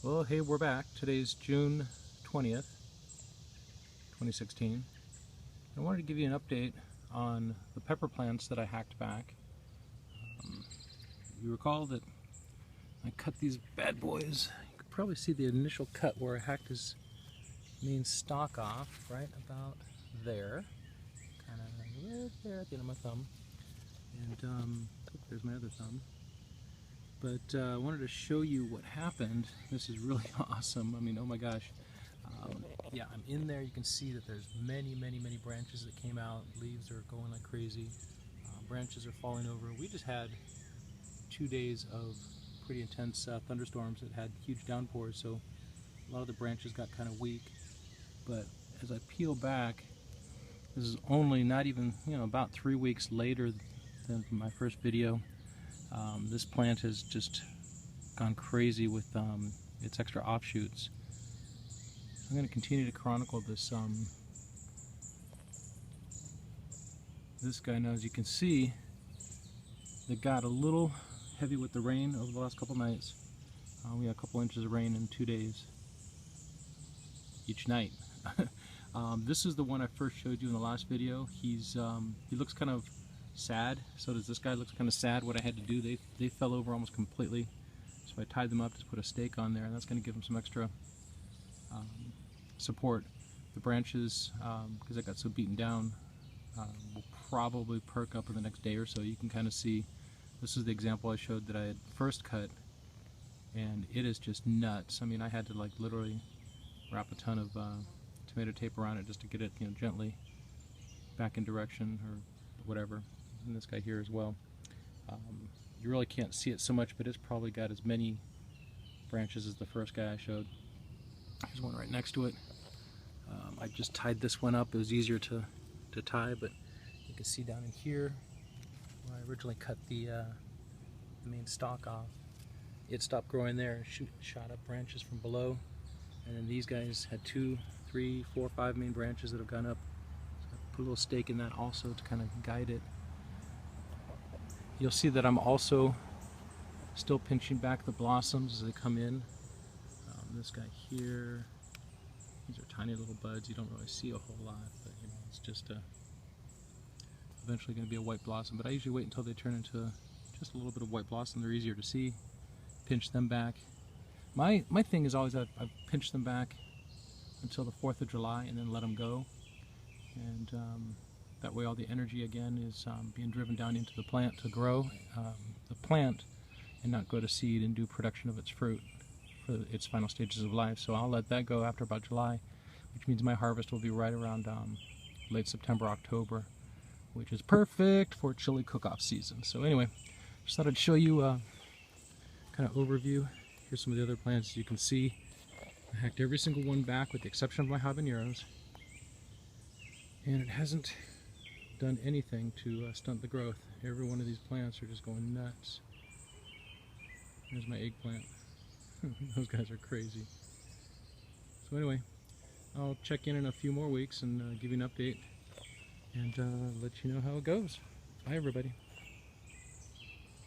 Well, hey, we're back. Today's June 20th, 2016. I wanted to give you an update on the pepper plants that I hacked back. You recall that I cut these bad boys. You could probably see the initial cut where I hacked his main stalk off, right about there. Kind of right there at the end of my thumb. And there's my other thumb. But I wanted to show you what happened. This is really awesome. I mean, oh my gosh. Yeah, I'm in there. You can see that there's many branches that came out. Leaves are going like crazy. Branches are falling over. We just had 2 days of pretty intense thunderstorms that had huge downpours, so a lot of the branches got kind of weak. But as I peel back, this is only not even, about 3 weeks later than my first video. This plant has just gone crazy with its extra offshoots. I'm going to continue to chronicle this this guy now. As you can see, it got a little heavy with the rain over the last couple nights. We had a couple inches of rain in 2 days each night. This is the one I first showed you in the last video. He looks kind of sad. So does this guy. Looks kind of sad. What I had to do, they fell over almost completely. So I tied them up, just put a stake on there, and that's going to give them some extra support. The branches, because I got so beaten down, will probably perk up in the next day or so. You can kind of see, this is the example I showed that I had first cut, and it is just nuts. I mean, I had to like literally wrap a ton of tomato tape around it just to get it, gently back in direction or whatever. And this guy here as well. You really can't see it so much, but it's probably got as many branches as the first guy I showed. There's one right next to it. I just tied this one up. It was easier to tie, but you can see down in here where I originally cut the main stalk off. It stopped growing there, shot up branches from below, and then these guys had 2, 3, 4, 5 main branches that have gone up. So I put a little stake in that also to kind of guide it. You'll see that I'm also still pinching back the blossoms as they come in. This guy here, these are tiny little buds. You don't really see a whole lot, but it's just eventually going to be a white blossom. But I usually wait until they turn into just a little bit of white blossom. They're easier to see. Pinch them back. My thing is always I've pinched them back until the 4th of July and then let them go. And that way all the energy again is being driven down into the plant to grow the plant and not go to seed and do production of its fruit for its final stages of life. So I'll let that go after about July, which means my harvest will be right around late September, October, which is perfect for chili cook-off season. So anyway, just thought I'd show you a kind of overview. Here's some of the other plants. You can see I hacked every single one back with the exception of my habaneros, and it hasn't done anything to stunt the growth. Every one of these plants are just going nuts. Here's my eggplant. Those guys are crazy. So anyway, I'll check in a few more weeks and give you an update and let you know how it goes. Bye everybody.